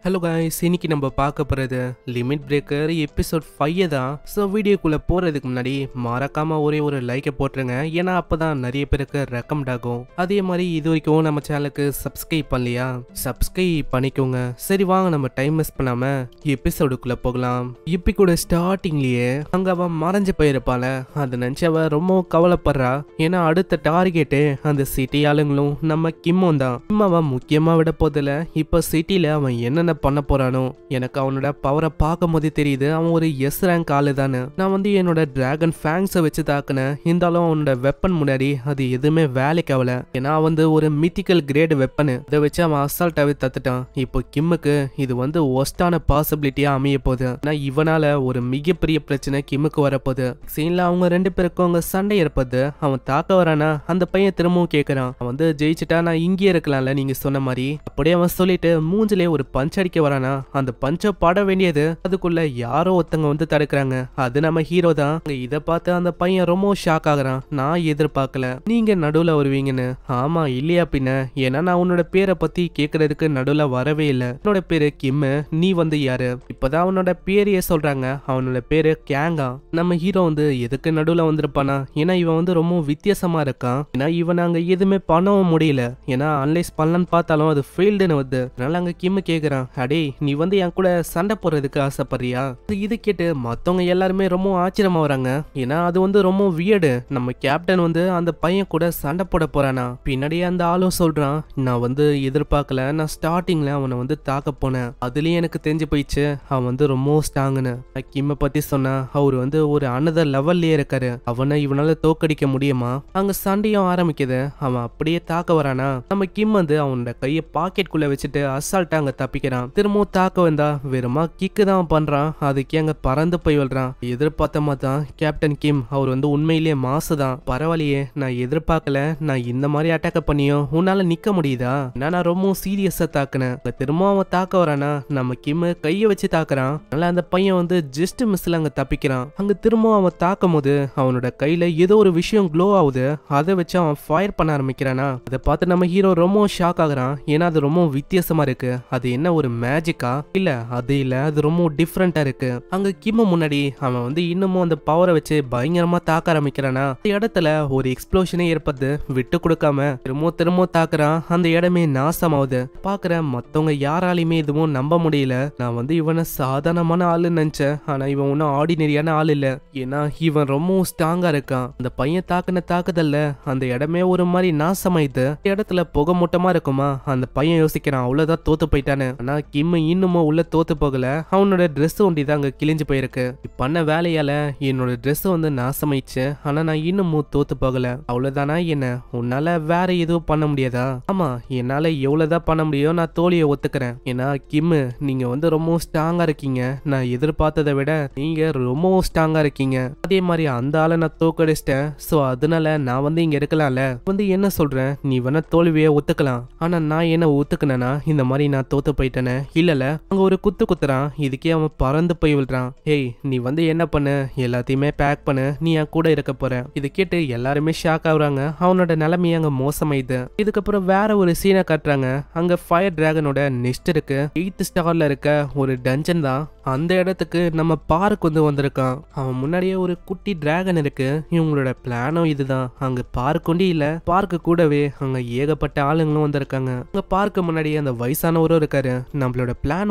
Hello guys, இன்னைக்கு நம்ம பார்க்க போகிறது லிமிட் பிரேக்கர் எபிசோட் 5 தான். ஸோ வீடியோக்குள்ளே போகிறதுக்கு முன்னாடி மறக்காமல் ஒரே ஒரு லைக்கை போட்டுருங்க. ஏன்னா அப்போ தான் நிறைய பேருக்கு ரெக்கமெண்ட் ஆகும். அதே மாதிரி இது வரைக்கும் நம்ம சேனலுக்கு சப்ஸ்கிரைப் பண்ணலையா, சப்ஸ்கிரைப் பண்ணிக்கோங்க. சரி வாங்க, நம்ம டைம் மிஸ் பண்ணாமல் எபிசோடுக்குள்ளே போகலாம். இப்போ கூட ஸ்டார்டிங்லேயே அங்கே அவன் மறைஞ்சு போயிருப்பாள். அதை நினச்சி அவள் ரொம்ப கவலைப்படுறா. ஏன்னா அடுத்த டார்கெட்டு அந்த சிட்டி ஆளுங்களும் நம்ம கிம்மும் தான். கிம் அவன் முக்கியமாக விட போதில் இப்போ சிட்டியில் அவன் என்னென்ன பண்ண போறானோ. எனக்கு அவனோட பவரை பார்க்கும் போதே தெரியுது அவன் ஒரு எஸ் ரேங்க் ஆளு தானே. நான் என்னோட டிராகன் ஃபேங்ஸை வச்சு தாக்குனேன். இருந்தாலும் அவனோட வெப்பன் முன்னாடி அது எதுவுமே வேலைக்கு ஆகல. ஏன்னா ஒரு மித்திக்கல் கிரேட் வெப்பன். இதை வச்சு அவன் அசால்ட்டாவே தத்துட்டான். இப்போ கிம்முக்கு இது ஒஸ்டான பாசிபிலிட்டியா அமைய போகுது. ஆனா இவனால ஒரு மிகப்பெரிய பிரச்சனை கிம்முக்கு வரப்போகுது. சீன்ல அவங்க ரெண்டு பேருக்கும் அவங்க சண்டை ஏற்பது. அவன் தாக்க வரானா, அந்த பையன் திரும்பவும் கேட்கறான். அவன் ஜெயிச்சுட்டா நான் இங்கே இருக்கலாம்ல நீங்க சொன்ன மாதிரி. அப்படியே அவன் சொல்லிட்டு மூஞ்சிலே ஒரு பஞ்ச் அடிக்க வரானா. அந்த பஞ்ச பட வேண்டியது அதுக்குள்ள யாரோ ஒருத்தங்க தடுக்கிறாங்க. அது நம்ம ஹீரோ தான். இதை பார்த்து அந்த பையன் ரொம்ப ஷாக் ஆகுறான். நான் எதிர்பார்க்கல நீங்க நடுவுல வருவீங்கன்னு. ஆமா இல்லையா பின்ன, ஏன்னா நான் உன்னோட பேரை பத்தி கேக்குறதுக்கு நடுவுல வரவே இல்லை. என்னோட பேரு கிம், நீ யாரு? இப்பதான் அவனோட பேரையே சொல்றாங்க. அவனோட பேரு கேங்கா. நம்ம ஹீரோ எதுக்கு நடுவுல வந்திருப்பானா? ஏன்னா இவன் ரொம்ப வித்தியாசமா இருக்கான். ஏன்னா இவன் அங்க எதுவுமே பண்ணவும் முடியல. ஏன்னா அனலைஸ் பண்ணலான்னு பார்த்தாலும் அது ஃபெயில்டுன்னு வருது. அதனால அங்க கிம் கேக்குறான், அடே நீ என் கூட சண்டை போடுறதுக்கு ஆசைப்படுறியா? இது கேட்டு மத்தவங்க எல்லாருமே ரொம்ப ஆச்சரியமா வராங்க. ஏன்னா அது ரொம்ப வியர்டு. நம்ம கேப்டன் அந்த பையன் கூட சண்டை போட போறானா. பின்னாடியே அந்த ஆளும் சொல்றான், நான் எதிர்பார்க்கல. நான் ஸ்டார்டிங்ல அவனை தாக்க போனேன். அதுலயும் எனக்கு தெரிஞ்சு போயிடுச்சு அவன் ரொம்ப ஸ்ட்ராங்குன்னு. கிம்ம பத்தி சொன்னா அவரு ஒரு அனதர் லெவல்லயே இருக்காரு. அவனை இவனால தோக்கடிக்க முடியுமா? அங்க சண்டையும் ஆரம்பிக்குது. அவன் அப்படியே தாக்க வரானா. நம்ம கிம் அவனோட கையை பாக்கெட்குள்ள வச்சுட்டு அசால்ட்டா அங்க தப்பிக்கிறான். திரும்பவும் தாக்க வந்தா வெறுமா கிக்கு தான் பண்றான். அதுக்கு அங்க பறந்து போய் விடுறான். எதிர்பார்த்தமா தான் கேப்டன் கிம் அவர் உண்மையிலேயே மாசுதான். பரவாயில்லையே, நான் எதிர்பார்க்கல. நான் இந்த மாதிரி அட்டாக் பண்ணியும் உன்னால நிக்க முடியுதா? நான் ரொம்ப சீரியஸா தாக்குனேன். திரும்ப அவன் தாக்க வரானா. நம்ம கிம் கையை வச்சு தாக்குறான். அதனால அந்த பையன் ஜஸ்ட் மிஸ்ல அங்க தப்பிக்கிறான். அங்க திரும்ப அவன் தாக்கும் போது அவனோட கையில ஏதோ ஒரு விஷயம் க்ளோ ஆகுது. அதை வச்சு அவன் ஃபயர் பண்ண ஆரம்பிக்கிறானா. அதை பார்த்து நம்ம ஹீரோ ரொம்ப ஷாக் ஆகுறான். ஏன்னா அது ரொம்ப வித்தியாசமா இருக்கு. அது என்ன ஒரு மேஜிக்கா? இல்ல அது இல்ல, அது ரொம்ப டிஃப்ரெண்டா இருக்கு. அங்க கிம் முன்னாடி அவன் இன்னமும் அந்த பவரை வச்சு பயங்கரமா தாக்க ஆரம்பிக்கிறானா. அந்த இடத்துல ஒரு எக்ஸ்ப்ளோஷனே ஏற்படுது. விட்டு கொடுக்காம திரும்ப தாக்குறான். அந்த இடமே நாசமாவுது. பாக்குற மத்தவங்க யாராலையுமே எதுவும் நம்ப முடியல. நான் இவனை சாதாரணமான ஆளுன்னு நினைச்சேன். ஆனா இவன் ஒன்னும் ஆர்டினரியான ஆள் இல்ல. ஏன்னா இவன் ரொம்ப ஸ்ட்ராங்கா இருக்கான். அந்த பையன் தாக்குன தாக்குதல்ல அந்த இடமே ஒரு மாதிரி நாசமாயிது. இடத்துல புகை மூட்டமா இருக்குமா. அந்த பையன் யோசிக்கிறான், அவ்வளவுதான் தோத்து போயிட்டானு. ஆனா கிம் இன்னமும் உள்ள தோத்து போகல. அவனோட ட்ரெஸ் ஒண்டிதான் அங்க கிழிஞ்சு போயிருக்கு. பண்ண வேலையால என்னோட ட்ரெஸ் நாசமாயிடுச்சு. ஆனா நான் இன்னமும் தோத்து போகல. அவ்வளவுதானா என்ன? உன்னால வேற எதுவும் பண்ண முடியாதா? ஆமா, என்னால எவ்வளவுதான் பண்ண முடியும். நான் தோழியை ஒத்துக்கிறேன். ஏன்னா கிம் நீங்க ரொம்ப ஸ்ட்ராங்கா இருக்கீங்க. நான் எதிர்பார்த்ததை விட நீங்க ரொம்பவும் ஸ்ட்ராங்கா இருக்கீங்க. அதே மாதிரி அந்த ஆளை நான் தோக்கடிச்சிட்டேன். சோ அதனால நான் இங்க இருக்கலாம்ல. என்ன சொல்றேன், நீ வேணா தோல்வியை ஒத்துக்கலாம். ஆனா நான் என்ன ஒத்துக்கினா இந்த மாதிரி நான் தோத்து போயிட்டேனே. இல்லல, அங்க ஒரு குத்து குத்துறான். இதுக்கே அவன் பறந்து போய் விழுறான். ஏய் நீ என்ன பண்ணு, எல்லாத்தையுமே பேக் பண்ணு, நீ என் கூட இருக்க போற. இது கேட்டு எல்லாருமே ஷாக் ஆகுறாங்க. அவனோட நிலைமை அங்க மோசமாயிது. இதுக்கப்புறம் வேற ஒரு சீனை காட்டுறாங்க. அங்க ஃபயர் டிராகனோட நெஸ்ட் இருக்கு. 8th ஸ்டார்ல இருக்க ஒரு டஞ்சன் தான். அந்த இடத்துக்கு நம்ம பார்க் வந்திருக்கான். அவன் முன்னாடியே ஒரு குட்டி டிராகன் இருக்கு. இவங்களோட பிளானும் இதுதான். அங்க பார்க் ஒண்டி இல்ல, பார்க்கு கூடவே அங்க ஏகப்பட்ட ஆளுங்களும் வந்திருக்காங்க. அங்க பார்க்க முன்னாடி அந்த வயசானவரும் இருக்காரு. நம்மளோட பிளான்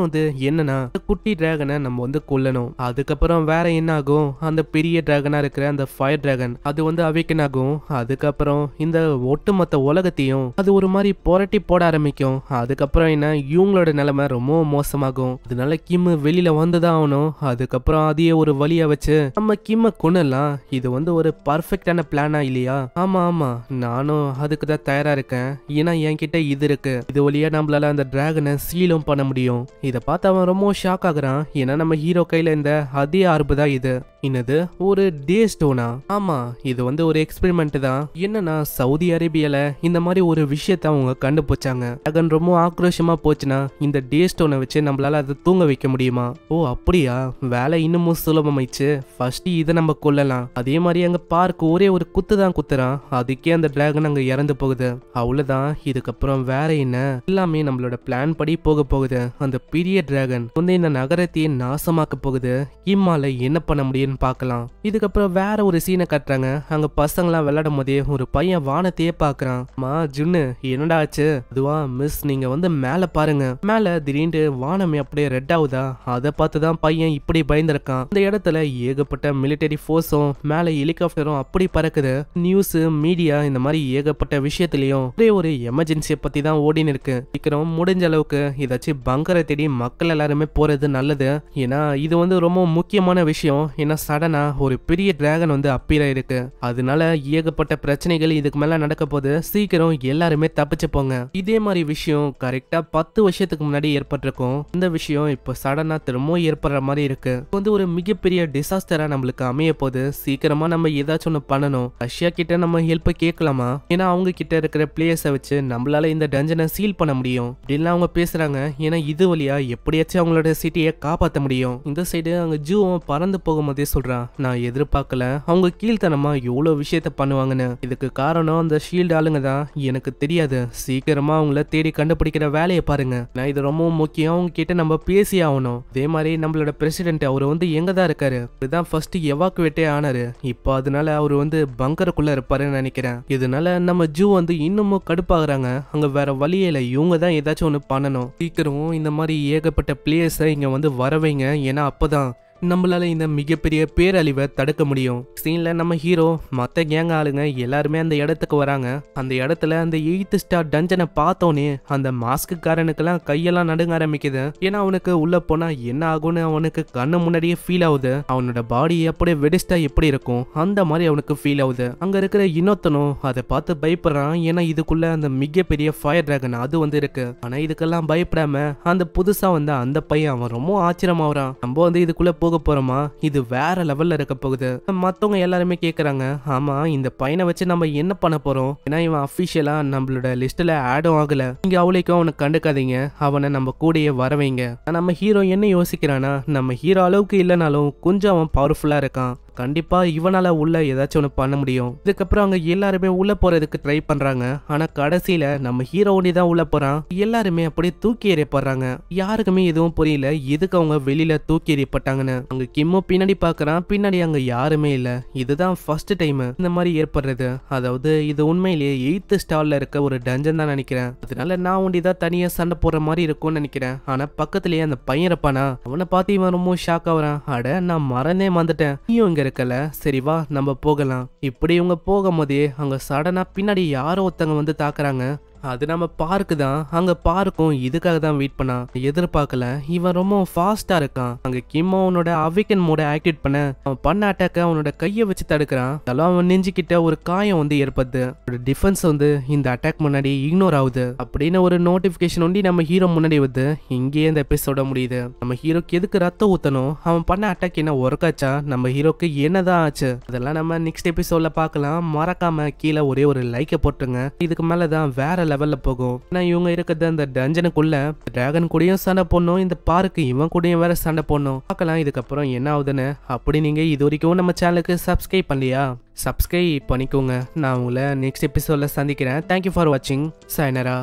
என்னன்னா குட்டி டிராகனை நம்ம கொல்லணும். அதுக்கப்புறம் வேற என்ன ஆகும், அந்த பெரிய டிராகனா இருக்கிற அந்த ஃபயர் டிராகன் அது அவேக்கன் ஆகும். அதுக்கப்புறம் இந்த ஒட்டுமொத்த உலகத்தையும் அது ஒரு மாதிரி புரட்டி போட ஆரம்பிக்கும். அதுக்கப்புறம் என்ன, இவங்களோட நிலைமை ரொம்ப மோசமாகும். அதனால கிம் வெளியில வந்துதான் ஆகணும். அதுக்கப்புறம் அதையே ஒரு வழியா வச்சு நம்ம கிம்ம கொன்னலாம். இது ஒரு பர்ஃபெக்டான பிளானா இல்லையா? ஆமா ஆமா, நானும் அதுக்கு தான் தயாரா இருக்கேன். ஏன்னா என்கிட்ட இது இருக்கு. இது வழியா நம்மளால அந்த டிராகனை சீலும் பண்ண முடியும். இதை பார்த்து அவன் ரொம்ப ஷாக் ஆகுறான். ஏன்னா நம்ம ஹீரோ கையில இந்த அதே ஆர்பு தான் இது. என்னது, ஒரு டே ஸ்டோனா? ஆமா, இது ஒரு எக்ஸ்பெரிமெண்ட் தான். என்னன்னா சவுதி அரேபியால இந்த மாதிரி ஒரு விஷயத்த அவங்க கண்டுபிடிச்சாங்க. டிராகன் ரொம்ப ஆக்ரோஷமா போச்சுன்னா இந்த டே ஸ்டோனை வச்சு நம்மளால அதை தூங்க வைக்க முடியுமா? ஓ அப்படியா, வேலை இன்னமும் சுலபமாயிடுச்சு. ஃபர்ஸ்ட் இதை நம்ம கொல்லலாம். அதே மாதிரி அங்க பார்க் ஒரே ஒரு குத்து தான் குத்துறான். அதுக்கே அந்த டிராகன் அங்க இறந்து போகுது. அவ்வளவுதான். இதுக்கப்புறம் வேற என்ன, எல்லாமே நம்மளோட பிளான் படி போக போகுது. போகுது அந்த பெரிய டிராகன் வந்து இந்த நகரத்தையே நாசமாக்க போகுது. கிம்மால என்ன பண்ண முடியும்னு பார்க்கலாம். இதுக்கப்புறம் வேற ஒரு சீனை கட்டுறாங்க. அங்க பசங்களாம் விளையாடும் போதே ஒரு பையன் வானத்தையே பாக்குறான். மா ஜுன்னு என்னடா ஆச்சு? அதுவா மிஸ் நீங்க வந்து மேல பாருங்க. மேல திடீர்னு வானமே அப்படியே ரெட் ஆகுதா? அதை பார்த்துதான் பையன் இப்படி பயந்துருக்கான். அந்த இடத்துல ஏகப்பட்ட மிலிட்டரி போர்ஸும் மேல ஹெலிகாப்டரும் அப்படி பறக்குது. நியூஸ் மீடியா இந்த மாதிரி ஏகப்பட்ட விஷயத்திலயும் ஒரே ஒரு எமர்ஜென்சியை பத்தி தான் ஓடின்னு இருக்கு. சீக்கிரம் முடிஞ்ச அளவுக்கு ஏதாச்சும் பங்கரை தேடி மக்கள் எல்லாருமே போறது நல்லது. ஏன்னா இது வந்து ரொம்ப முக்கியமான விஷயம். ஏன்னா சடனா ஒரு பெரிய டிராகன் வந்து அப்பீரா இருக்கு. அதனால ஏகப்பட்ட பிரச்சனைகள் இதுக்கு மேல நடக்க போது. சீக்கிரம் எல்லாருமே தப்பிச்சு போங்க. இதே மாதிரி விஷயம் கரெக்டா 10 வருஷத்துக்கு முன்னாடி ஏற்பட்டிருக்கும். இந்த விஷயம் இப்போ சடனா திரும்பவும் ஏற்படுற மாதிரி இருக்கு. வந்து ஒரு மிகப்பெரிய டிசாஸ்டரா நம்மளுக்கு அமைய போது. சீக்கிரமா நம்ம ஏதாச்சும் ஒண்ணு பண்ணணும். ரஷ்யா கிட்ட நம்ம ஹெல்ப் கேட்கலாமா? ஏன்னா அவங்க கிட்ட இருக்கிற பிளேயர்ஸை வச்சு நம்மளால இந்த டஞ்சனை சீல் பண்ண முடியும் அப்படின்னு அவங்க பேசுறாங்க. ஏன்னா இது வழியா எப்படியாச்சும் அவங்களோட சிட்டியை காப்பாற்ற முடியும். இந்த சைடு அங்க ஜூவும் பறந்து போகும்போதே சொல்றான், நான் எதிர்பார்க்கல அவங்க கீழ்த்தனமா எவ்வளவு விஷயத்த பண்ணுவாங்கன்னு. இதுக்கு காரணம் அந்த ஷீல்டு ஆளுங்க தான். எனக்கு தெரியாது. சீக்கிரமா அவங்கள தேடி கண்டுபிடிக்கிற வேலையை பாருங்க. நான் இது ரொம்ப முக்கியம். அவங்க கிட்ட நம்ம பேசி ஆகணும். அதே மாதிரி நம்மளோட பிரசிடென்ட் அவர் வந்து எங்க தான் இருக்காரு? இதுதான் ஃபர்ஸ்ட் எவாக்குவேட்டே ஆனாரு. இப்போ அதனால அவர் வந்து பங்கருக்குள்ள இருப்பாருன்னு நினைக்கிறேன். இதனால நம்ம ஜூ வந்து இன்னமும் கடுப்பாகிறாங்க. அங்க வேற வழியே இல்லை. இவங்க தான் ஏதாச்சும் ஒண்ணு பண்ணணும். சீக்கிரம் இந்த மாதிரி ஏகப்பட்ட பிளேயர்ஸை இங்க வந்து வரவைங்க. ஏன்னா அப்பதான் நம்மளால இந்த மிகப்பெரிய பேரழிவை தடுக்க முடியும். சீன்ல நம்ம ஹீரோ மற்ற கேங் ஆளுங்க எல்லாருமே அந்த இடத்துக்கு வராங்க. அந்த இடத்துல அந்த 8th ஸ்டார் டஞ்சனை பார்த்தோன்னே அந்த மாஸ்க்குக்காரனுக்கெல்லாம் கையெல்லாம் நடுங்க ஆரம்பிக்குது. ஏன்னா அவனுக்கு உள்ள போனா என்ன ஆகும்னு அவனுக்கு கண்ணு முன்னாடியே ஃபீல் ஆகுது. அவனோட பாடி அப்படியே வெடிஸ்டா எப்படி இருக்கும் அந்த மாதிரி அவனுக்கு ஃபீல் ஆகுது. அங்க இருக்கிற இன்னொத்தனும் அதை பார்த்து பயப்படுறான். ஏன்னா இதுக்குள்ள அந்த மிகப்பெரிய ஃபயர் டிராகன் அது வந்து இருக்கு. ஆனா இதுக்கெல்லாம் பயப்படாம அந்த புதுசா வந்து அந்த பையன் அவன் ரொம்ப ஆச்சரியமாகறான். நம்ம வந்து இதுக்குள்ள போக போறோமா? இது வேற லெவல்ல இருக்க போகுது. மத்தவங்க எல்லாருமே கேக்குறாங்க, ஆமா இந்த பையனை வச்சு நம்ம என்ன பண்ண போறோம்? ஏன்னா இவன் அபிஷியலா நம்மளோட லிஸ்ட்ல ஆடும் ஆகல. இங்க அவளைக்கும் அவனை கண்டுக்காதீங்க. அவனை நம்ம கூடயே வரவைங்க. நம்ம ஹீரோ என்ன யோசிக்கிறானா, நம்ம ஹீரோ அளவுக்கு இல்லைனாலும் கொஞ்சம் அவன் பவர்ஃபுல்லா இருக்கான். கண்டிப்பா இவனால உள்ள ஏதாச்சும் ஒன்று பண்ண முடியும். இதுக்கப்புறம் அவங்க எல்லாருமே உள்ள போறதுக்கு ட்ரை பண்றாங்க. ஆனா கடைசியில நம்ம ஹீரோ ஒண்டி தான் உள்ள போறான். எல்லாருமே அப்படியே தூக்கி எறியப்படுறாங்க. யாருக்குமே எதுவும் புரியல எதுக்கு அவங்க வெளியில தூக்கி எறியப்பட்டாங்கன்னு. அங்க கிம்மோ பின்னாடி பாக்குறான். பின்னாடி அங்க யாருமே இல்ல. இதுதான் ஃபர்ஸ்ட் டைம் இந்த மாதிரி ஏற்படுறது. அதாவது இது உண்மையிலேயே 8th ஸ்டார்ல இருக்க ஒரு டஞ்சன் தான் நினைக்கிறேன். அதனால நான் ஒண்டிதான் தனியா சண்டை போடுற மாதிரி இருக்கும்னு நினைக்கிறேன். ஆனா பக்கத்துலயே அந்த பையன் இருப்பானா? அவனை பார்த்து இவன் ரொம்ப ஷாக் ஆகுறான். அட நான் மறந்தே வந்துட்டேன், நீயும் இங்க இருக்கல, சரி வா நம்ம போகலாம். இப்படி இவங்க போகும்போதே அங்க சடனா பின்னாடி யாரோ ஒருத்தங்க வந்து தாக்குறாங்க. அது நம்ம பார்க்கு தான். அங்க பார்க்கும் இதுக்காக தான் வெயிட் பண்ணா. எதிர்பார்க்கல இவன் ரொம்ப ஃபாஸ்டா இருக்கான். அங்க கிம்மோ அவனோட அவிக்கன் மோட ஆக்டிவேட் பண்ண அவன் பண்ண அட்டாக்க அவனோட கையை வச்சு தடுக்கிறான். அதெல்லாம் அவன் நெஞ்சுக்கிட்ட ஒரு காயம் வந்து ஏற்படுது. ஒரு டிஃபென்ஸ் வந்து இந்த அட்டாக் முன்னாடி இக்னோர் ஆகுது அப்படின்னு ஒரு நோட்டிபிகேஷன் ஒண்டி நம்ம ஹீரோ முன்னாடி வந்து இங்கேயே இந்த எபிசோட முடியுது. நம்ம ஹீரோக்கு எதுக்கு ரத்தம் ஊத்தணும்? அவன் பண்ண அட்டாக் என்ன ஒர்க்காச்சா? நம்ம ஹீரோக்கு என்னதான் ஆச்சு? அதெல்லாம் நம்ம நெக்ஸ்ட் எபிசோட்ல பார்க்கலாம். மறக்காம கீழே ஒரே ஒரு லைக்கை போட்டுருங்க. இதுக்கு மேலதான் வேற லெவல்ல போகும். நான் இவங்க இருக்கிறது அந்த டஞ்சனுக்குள்ள டிராகன் கூடயும் சண்டை போடணும். இந்த பார்க்கு இவன் கூடயும் வேற சண்டை போடணும். பார்க்கலாம் இதுக்கப்புறம் என்ன ஆகுதுன்னு. அப்படி நீங்க இது வரைக்கும் நம்ம சேனலுக்கு சப்ஸ்கிரைப் பண்ணலையா? சப்ஸ்கிரைப் பண்ணிக்கோங்க. நான் உங்களை நெக்ஸ்ட் எபிசோட்ல சந்திக்கிறேன். தேங்க்யூ ஃபார் வாட்சிங். சாயனரா.